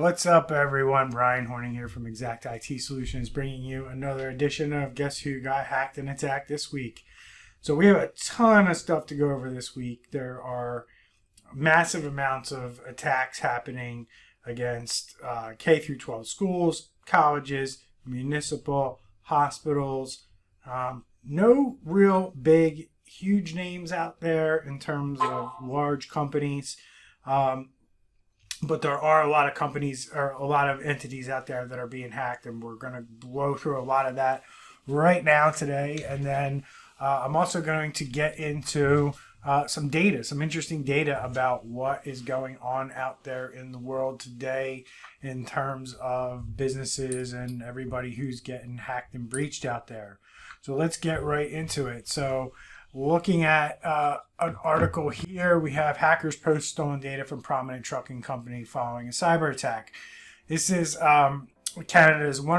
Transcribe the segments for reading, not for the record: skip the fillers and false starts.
What's up, everyone? Bryan Hornung here from Xact IT Solutions, bringing you another edition of Guess Who Got Hacked and Attacked this week. So we have a ton of stuff to go over this week. There are massive amounts of attacks happening against K through 12 schools, colleges, municipal, hospitals. No real big, huge names out there in terms of large companies. But there are a lot of companies or a lot of entities out there that are being hacked, and we're going to blow through a lot of that right now today. And then I'm also going to get into some data, some interesting data about what is going on out there in the world today in terms of businesses and everybody who's getting hacked and breached out there. So let's get right into it. So looking at an article here, we have hackers post stolen data from prominent trucking company following a cyber attack. This is one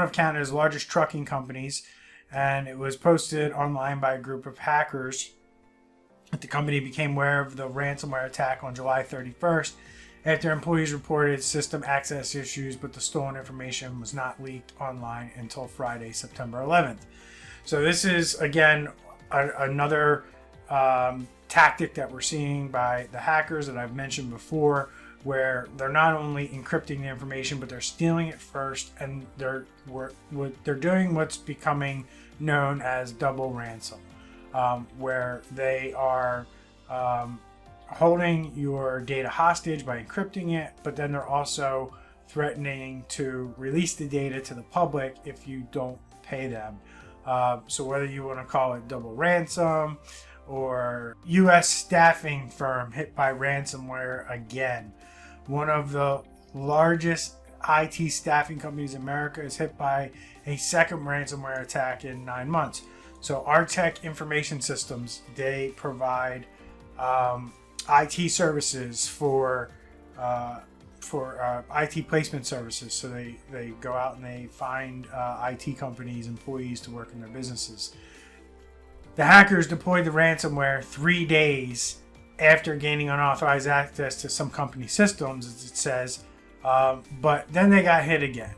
of Canada's largest trucking companies, and it was posted online by a group of hackers. The company became aware of the ransomware attack on July 31st after employees reported system access issues, but the stolen information was not leaked online until Friday, September 11th. So this is, again, another tactic that we're seeing by the hackers that I've mentioned before, where they're not only encrypting the information, but they're stealing it first, and they're doing what's becoming known as double ransom, where they are holding your data hostage by encrypting it, but then they're also threatening to release the data to the public if you don't pay them. So whether you want to call it double ransom or U.S. staffing firm hit by ransomware again. One of the largest IT staffing companies in America is hit by a second ransomware attack in 9 months. So Tech Information Systems, they provide IT services for IT placement services. So they go out and they find IT companies, employees to work in their businesses. The hackers deployed the ransomware 3 days after gaining unauthorized access to some company systems, as it says, but then they got hit again.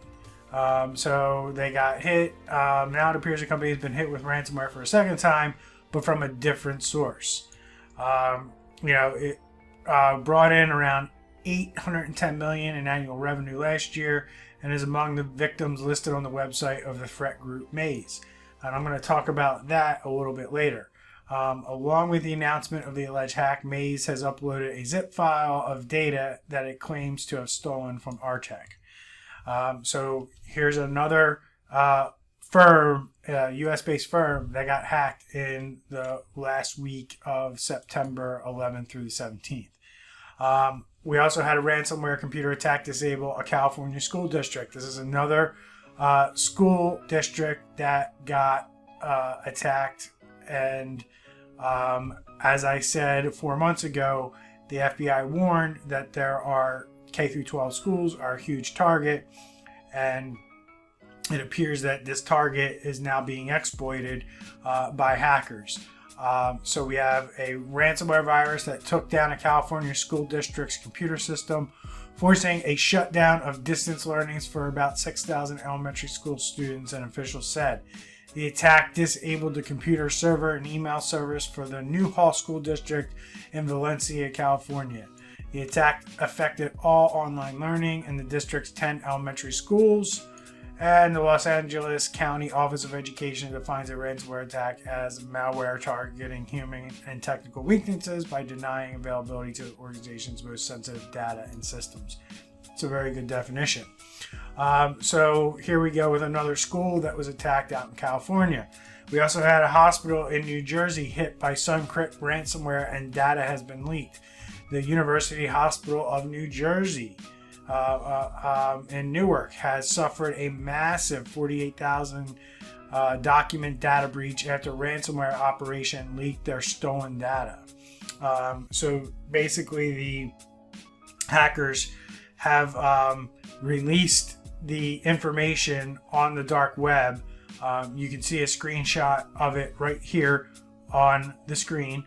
So they got hit. Now it appears the company has been hit with ransomware for a second time, but from a different source. It brought in around $810 million in annual revenue last year and is among the victims listed on the website of the threat group Maze. And I'm going to talk about that a little bit later. Along with the announcement of the alleged hack, Maze has uploaded a zip file of data that it claims to have stolen from Tech. So here's another firm, US-based firm that got hacked in the last week of September 11th through the 17th. We also had a ransomware computer attack disable a California school district. This is another school district that got attacked. And as I said 4 months ago, the FBI warned that there are K through 12 schools are a huge target. And it appears that this target is now being exploited by hackers. So we have a ransomware virus that took down a California school district's computer system, forcing a shutdown of distance learnings for about 6,000 elementary school students, and officials said. The attack disabled the computer server and email service for the Newhall School District in Valencia, California. The attack affected all online learning in the district's 10 elementary schools. And the Los Angeles County Office of Education defines a ransomware attack as malware targeting human and technical weaknesses by denying availability to the organization's most sensitive data and systems. It's a very good definition. So here we go with another school that was attacked out in California. We also had a hospital in New Jersey hit by SunCrypt ransomware, and data has been leaked. The University Hospital of New Jersey in Newark has suffered a massive 48,000 document data breach after ransomware operation leaked their stolen data. So basically the hackers have released the information on the dark web. You can see a screenshot of it right here on the screen.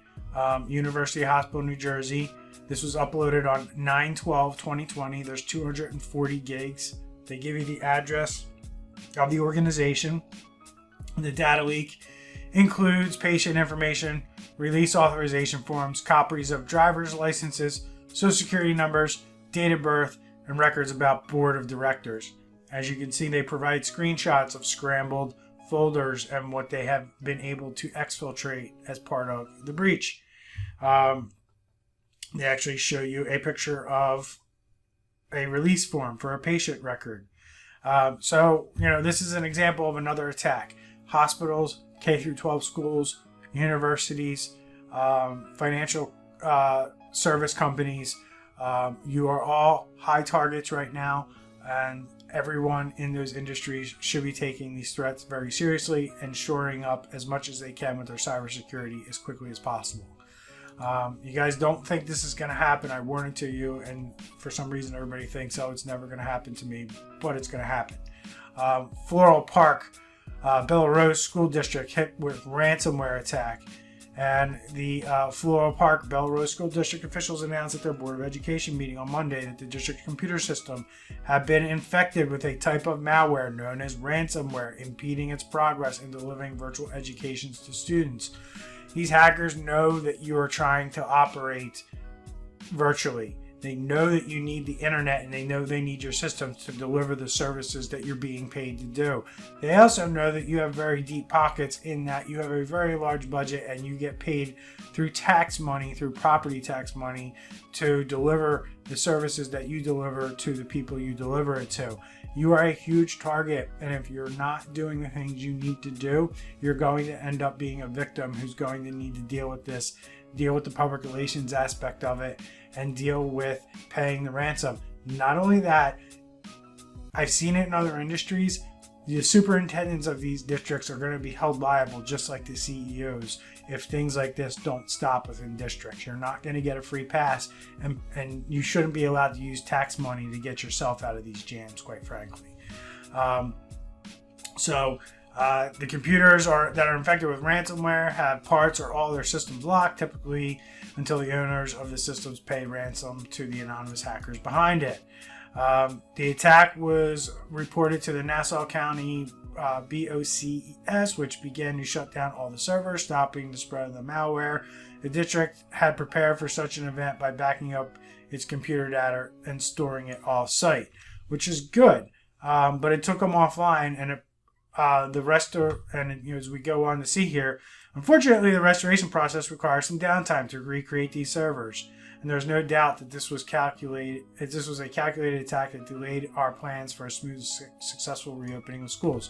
University Hospital, New Jersey. This was uploaded on 9/12/2020. There's 240 gigs. They give you the address of the organization. The data leak includes patient information, release authorization forms, copies of driver's licenses, social security numbers, date of birth, and records about board of directors. As you can see, they provide screenshots of scrambled folders and what they have been able to exfiltrate as part of the breach. They actually show you a picture of a release form for a patient record. So, this is an example of another attack. Hospitals, K through 12 schools, universities, financial service companies. You are all high targets right now, and everyone in those industries should be taking these threats very seriously and shoring up as much as they can with their cybersecurity as quickly as possible. You guys don't think this is going to happen. I warn it to you, and for some reason everybody thinks, oh, it's never going to happen to me, but it's going to happen. Floral Park, Belarus School District hit with ransomware attack. And the Floral Park Belarus School District officials announced at their Board of Education meeting on Monday that the district's computer system had been infected with a type of malware known as ransomware, impeding its progress in delivering virtual education to students. These hackers know that you are trying to operate virtually. They know that you need the internet, and they know they need your systems to deliver the services that you're being paid to do. They also know that you have very deep pockets in that you have a very large budget and you get paid through tax money, through property tax money, to deliver the services that you deliver to the people you deliver it to. You are a huge target, and if you're not doing the things you need to do, you're going to end up being a victim who's going to need to deal with this, deal with the public relations aspect of it, and deal with paying the ransom. Not only that, I've seen it in other industries. The superintendents of these districts are going to be held liable just like the CEOs if things like this don't stop within districts. You're not going to get a free pass, and you shouldn't be allowed to use tax money to get yourself out of these jams, quite frankly. The computers that are infected with ransomware have parts or all their systems locked, typically until the owners of the systems pay ransom to the anonymous hackers behind it. The attack was reported to the Nassau County BOCES, which began to shut down all the servers, stopping the spread of the malware. The district had prepared for such an event by backing up its computer data and storing it off-site, which is good. But it took them offline, and as we go on to see here, unfortunately, the restoration process requires some downtime to recreate these servers. And there's no doubt that this was a calculated attack that delayed our plans for a smooth, successful reopening of schools.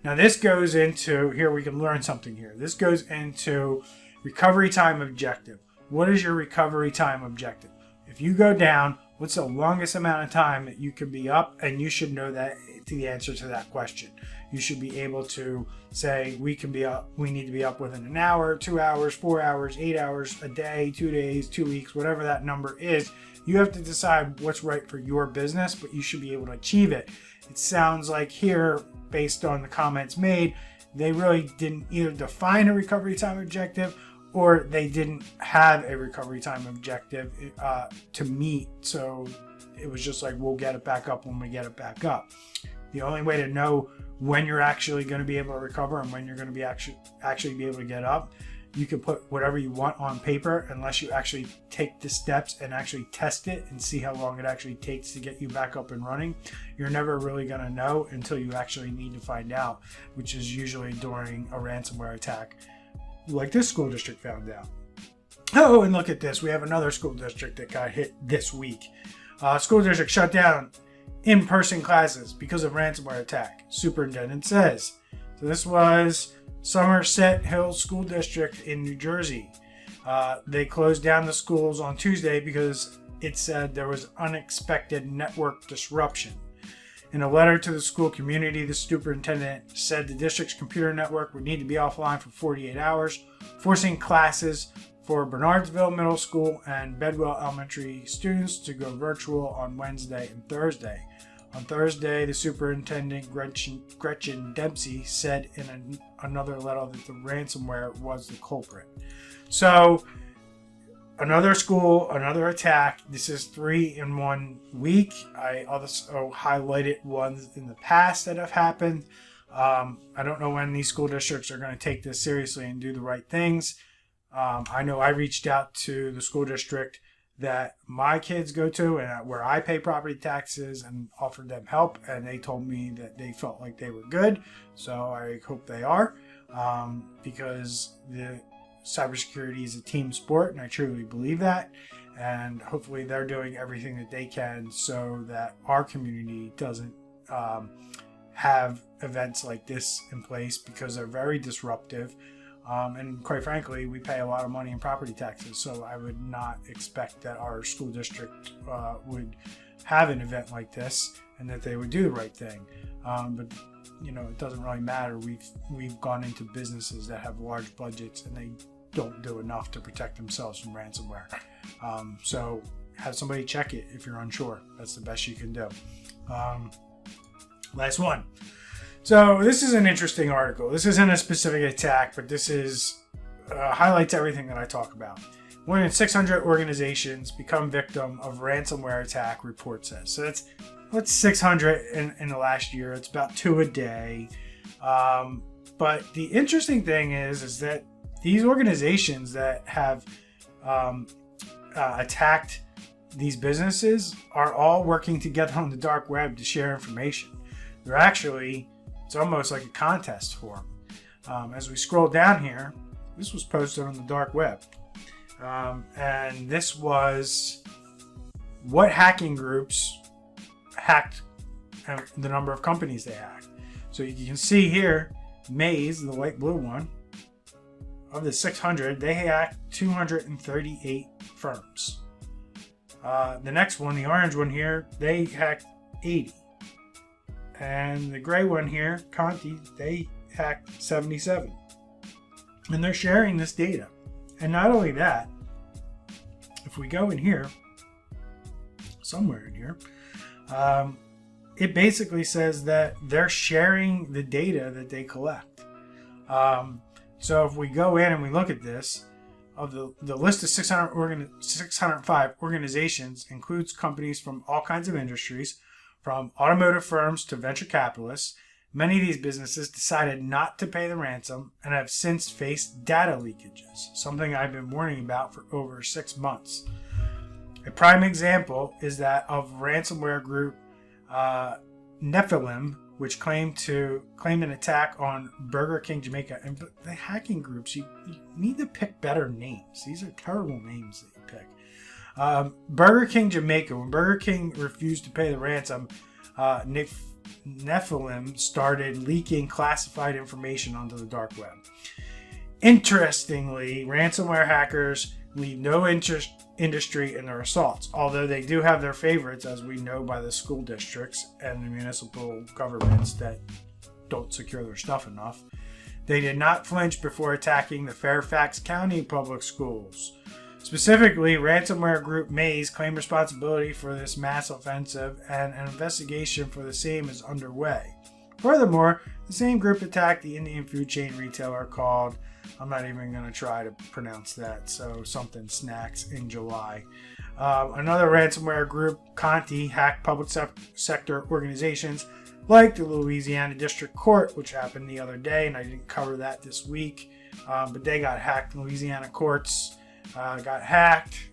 Now, this goes into, here we can learn something here. This goes into recovery time objective. What is your recovery time objective? If you go down, what's the longest amount of time that you can be up? And you should know the answer to that question. You should be able to say, we need to be up within an hour, 2 hours, 4 hours, 8 hours, a day, 2 days, 2 weeks, whatever that number is. You have to decide what's right for your business, but you should be able to achieve it. It sounds like here, based on the comments made, they really didn't either define a recovery time objective or they didn't have a recovery time objective to meet. So it was just like, we'll get it back up when we get it back up. The only way to know when you're actually going to be able to recover and when you're going to be actually be able to get up, you can put whatever you want on paper unless you actually take the steps and actually test it and see how long it actually takes to get you back up and running. You're never really going to know until you actually need to find out, which is usually during a ransomware attack like this school district found out. Oh, and look at this. We have another school district that got hit this week. School district shut down in-person classes because of ransomware attack, superintendent says. So this was Somerset Hills School District in New Jersey. They closed down the schools on Tuesday because it said there was unexpected network disruption. In a letter to the school community, the superintendent said the district's computer network would need to be offline for 48 hours, forcing classes for Bernardsville Middle School and Bedwell Elementary students to go virtual on Wednesday and Thursday. On Thursday, the superintendent, Gretchen Dempsey, said in another letter that the ransomware was the culprit. So another school, another attack. This is 3 in 1 week. I also highlighted ones in the past that have happened. I don't know when these school districts are going to take this seriously and do the right things. I know I reached out to the school district that my kids go to and where I pay property taxes and offered them help, and they told me that they felt like they were good. So I hope they are, because the cybersecurity is a team sport, and I truly believe that. And hopefully they're doing everything that they can so that our community doesn't have events like this in place, because they're very disruptive. And quite frankly, we pay a lot of money in property taxes, so I would not expect that our school district would have an event like this and that they would do the right thing. But it doesn't really matter. We've gone into businesses that have large budgets and they don't do enough to protect themselves from ransomware. So have somebody check it if you're unsure. That's the best you can do. Last one. So this is an interesting article. This isn't a specific attack, but this is highlights everything that I talk about. More than 600 organizations become victim of ransomware attack, report says. So that's 600 in the last year. It's about 2 a day. But the interesting thing is that these organizations that have attacked these businesses are all working together on the dark web to share information. They're actually, it's almost like a contest for them. As we scroll down here, this was posted on the dark web. And this was what hacking groups hacked, the number of companies they hacked. So you can see here, Maze, the light blue one, of the 600, they hacked 238 firms. The next one, the orange one here, they hacked 80. And the gray one here, Conti, they hacked 77. And they're sharing this data. And not only that, if we go in here, somewhere in here, it basically says that they're sharing the data that they collect. So if we go in and we look at this, of the list of 605 organizations includes companies from all kinds of industries, from automotive firms to venture capitalists. Many of these businesses decided not to pay the ransom and have since faced data leakages, something I've been warning about for over 6 months. A prime example is that of ransomware group Nephilim, which claimed an attack on Burger King Jamaica. And the hacking groups, you need to pick better names. These are terrible names that you pick. Burger King Jamaica. When Burger King refused to pay the ransom, Nephilim started leaking classified information onto the dark web. Interestingly, ransomware hackers leave no industry in their assaults, although they do have their favorites, as we know, by the school districts and the municipal governments that don't secure their stuff enough. They did not flinch before attacking the Fairfax County public schools. Specifically, ransomware group Maze claimed responsibility for this mass offensive, and an investigation for the same is underway. Furthermore, the same group attacked the Indian food chain retailer called, I'm not even going to try to pronounce that, so something snacks, in July. Another ransomware group, Conti, hacked public sector organizations like the Louisiana District Court, which happened the other day, and I didn't cover that this week, but they got hacked. Louisiana courts got hacked.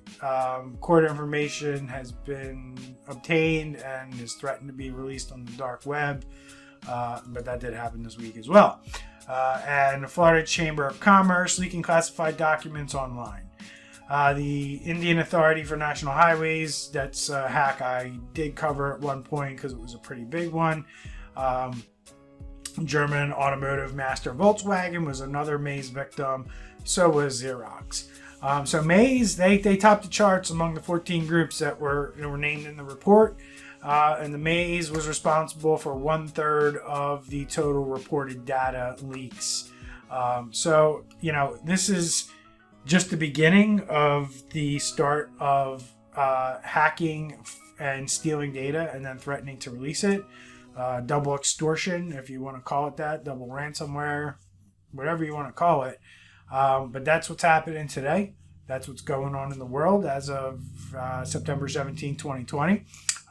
Court information has been obtained and is threatened to be released on the dark web, but that did happen this week as well. And the Florida Chamber of Commerce leaking classified documents online. The Indian Authority for National Highways, that's a hack I did cover at one point because it was a pretty big one. German automotive master Volkswagen was another Maze victim. So was Xerox. So Maze, they topped the charts among the 14 groups that were named in the report. And the Maze was responsible for 1/3 of the total reported data leaks. So, this is just the beginning of the start of hacking and stealing data and then threatening to release it. Double extortion, if you want to call it that, double ransomware, whatever you want to call it. But that's what's happening today. that's what's going on in the world as of September 17, 2020.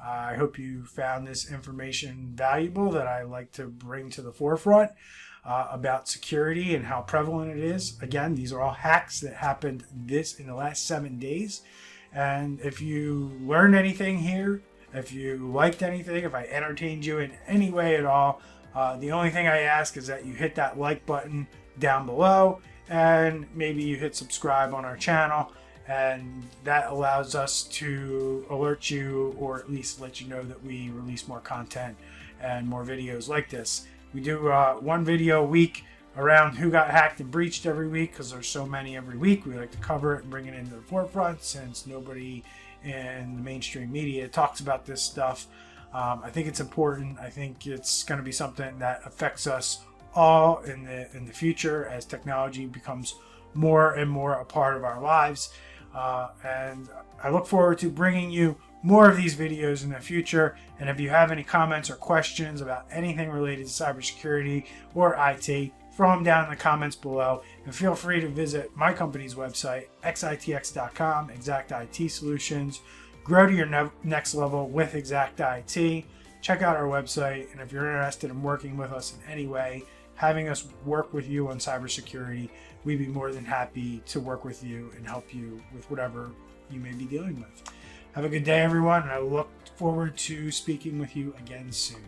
I hope you found this information valuable that I like to bring to the forefront about security and how prevalent it is. Again, these are all hacks that happened in the last 7 days. And if you learned anything here, if you liked anything, if I entertained you in any way at all, the only thing I ask is that you hit that like button down below and maybe you hit subscribe on our channel, and that allows us to alert you, or at least let you know that we release more content and more videos like this. We do one video a week around who got hacked and breached every week, because there's so many every week. We like to cover it and bring it into the forefront since nobody in the mainstream media talks about this stuff. I think it's important. I think it's going to be something that affects us all in the future as technology becomes more and more a part of our lives. And I look forward to bringing you more of these videos in the future. And if you have any comments or questions about anything related to cybersecurity or IT, throw them down in the comments below. And feel free to visit my company's website, xitx.com, Xact IT Solutions. Grow to your next level with Xact IT. Check out our website. And if you're interested in working with us in any way, having us work with you on cybersecurity, we'd be more than happy to work with you and help you with whatever you may be dealing with. Have a good day, everyone, and I look forward to speaking with you again soon.